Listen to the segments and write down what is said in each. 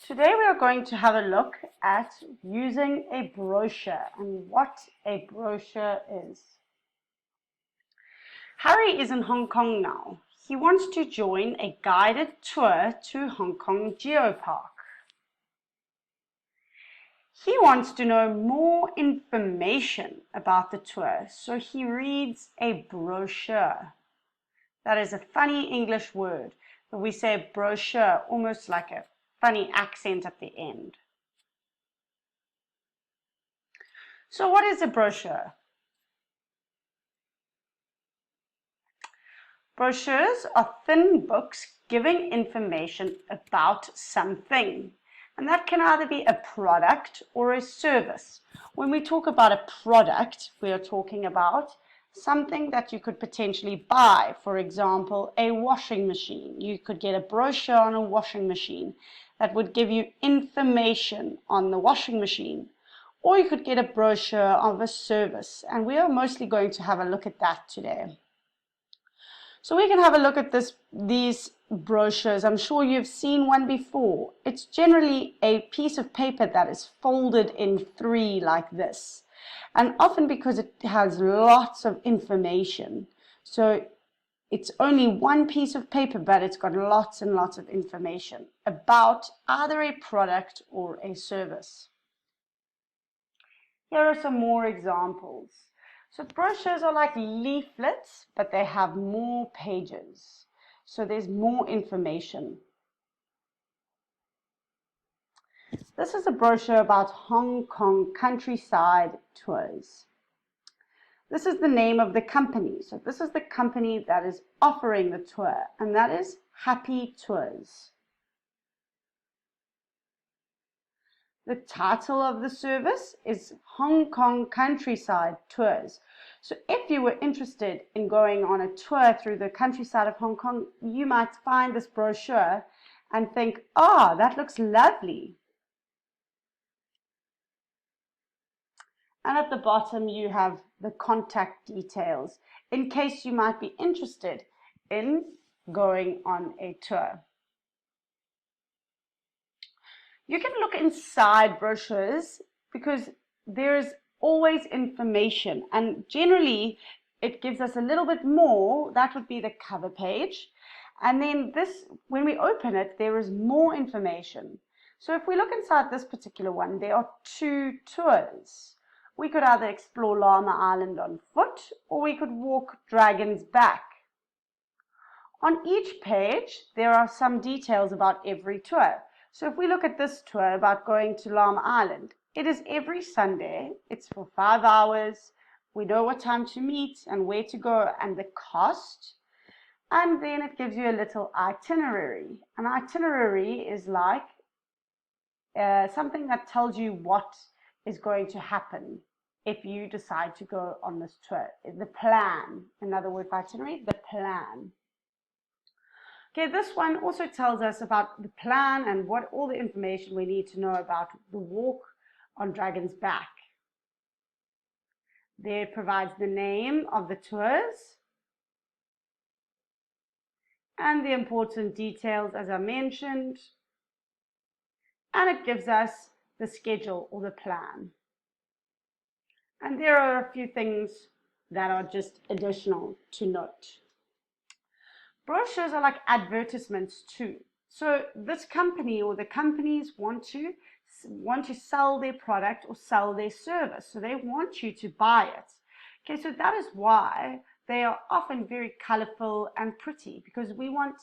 Today we are going to have a look at using a brochure and what a brochure is. Harry is in Hong Kong now. He wants to join a guided tour to Hong Kong Geopark. He wants to know more information about the tour, so he reads a brochure. That is a funny English word, but we say brochure almost like a funny accent at the end. So what is a brochure? Brochures are thin books giving information about something. And that can either be a product or a service. When we talk about a product, we are talking about something that you could potentially buy. For example, a washing machine. You could get a brochure on a washing machine that would give you information on the washing machine. Or you could get a brochure of a service. And we are mostly going to have a look at that today. So we can have a look at these brochures. I'm sure you've seen one before. It's generally a piece of paper that is folded in three like this. And often because it has lots of information. So it's only one piece of paper, but it's got lots and lots of information about either a product or a service. Here are some more examples. So brochures are like leaflets, but they have more pages. So there's more information. This is a brochure about Hong Kong countryside tours. This is the name of the company. So this is the company that is offering the tour, and that is Happy Tours. The title of the service is Hong Kong Countryside Tours. So if you were interested in going on a tour through the countryside of Hong Kong, you might find this brochure and think, "Ah, that looks lovely." And at the bottom you have the contact details in case you might be interested in going on a tour. You can look inside brochures because there's always information, and generally it gives us a little bit more. That would be the cover page, and then this, when we open it, there is more information. So if we look inside this particular one, there are two tours. We could either explore Llama Island on foot, or we could walk Dragon's Back. On each page there are some details about every tour. So if we look at this tour about going to Llama Island, it is every Sunday, it's for 5 hours, we know what time to meet and where to go and the cost, and then it gives you a little itinerary. An itinerary is like something that tells you what is going to happen if you decide to go on this tour. The plan, in other words, itinerary, the plan. Okay, this one also tells us about the plan and what all the information we need to know about the walk on Dragon's Back. There it provides the name of the tours and the important details as I mentioned, and it gives us the schedule or the plan. And there are a few things that are just additional to note. Brochures are like advertisements too. So this company or the companies want to sell their product or sell their service. So they want you to buy it. Okay, so that is why they are often very colorful and pretty, because we want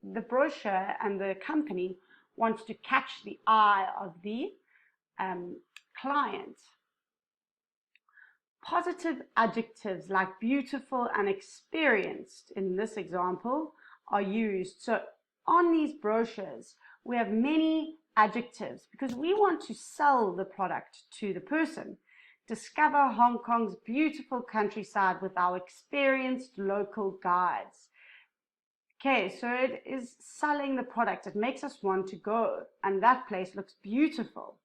the brochure and the company wants to catch the eye of the client. Positive adjectives like beautiful and experienced in this example are used. So on these brochures we have many adjectives because we want to sell the product to the person. Discover Hong Kong's beautiful countryside with our experienced local guides. Okay, so it is selling the product. It makes us want to go, and that place looks beautiful.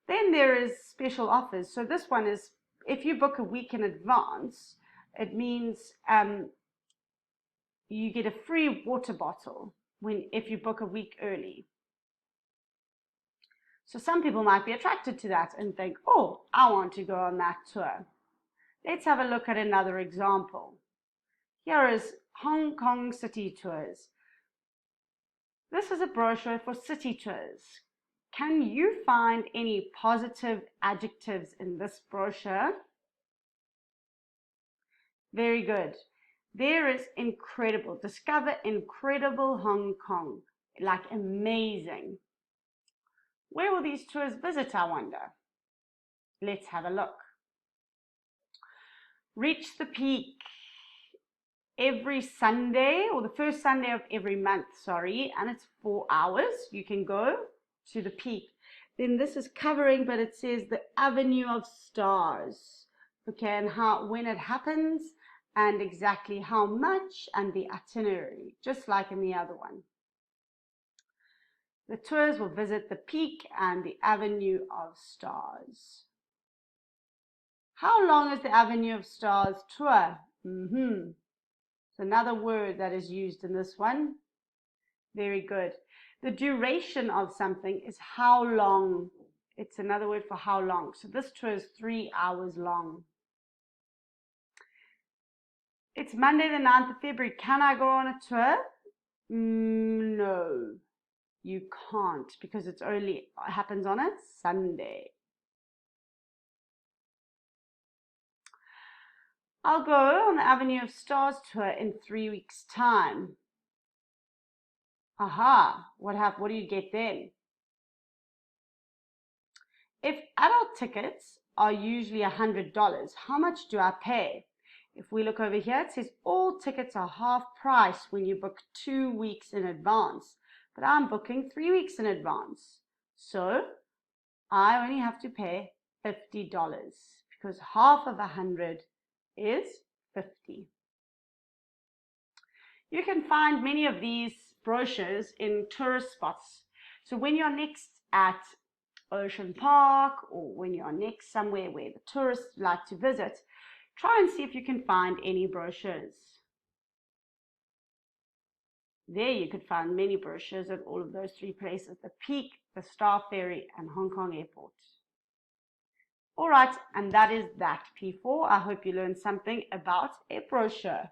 Then there is special offers. So this one is, if you book a week in advance, it means you get a free water bottle if you book a week early. So some people might be attracted to that and think, oh, I want to go on that tour. Let's have a look at another example. Here is Hong Kong city tours. This is a brochure for city tours. Can you find any positive adjectives in this brochure? Very good. There is incredible. Discover incredible Hong Kong. Like amazing. Where will these tours visit, I wonder? Let's have a look. Reach the peak every Sunday, or the first Sunday of every month, sorry, and it's 4 hours. You can go to the peak. Then this is covering, but it says the Avenue of Stars. Okay, and when it happens, and exactly how much, and the itinerary, just like in the other one. The tours will visit the peak and the Avenue of Stars. How long is the Avenue of Stars tour? It's another word that is used in this one. Very good. The duration of something is how long. It's another word for how long. So this tour is 3 hours long. It's Monday the 9th of February. Can I go on a tour? No, you can't, because it happens on a Sunday. I'll go on the Avenue of Stars tour in 3 weeks' time. Aha, what do you get then? If adult tickets are usually $100, how much do I pay? If we look over here, it says all tickets are half price when you book 2 weeks in advance. But I'm booking 3 weeks in advance. So I only have to pay $50 because half of 100 is 50. You can find many of these brochures in tourist spots. So when you're next at Ocean Park, or when you're next somewhere where the tourists like to visit, try and see if you can find any brochures. There you could find many brochures at all of those 3 places: the Peak, the Star Ferry, and Hong Kong Airport. All right, and that is that, P4. I hope you learned something about a brochure.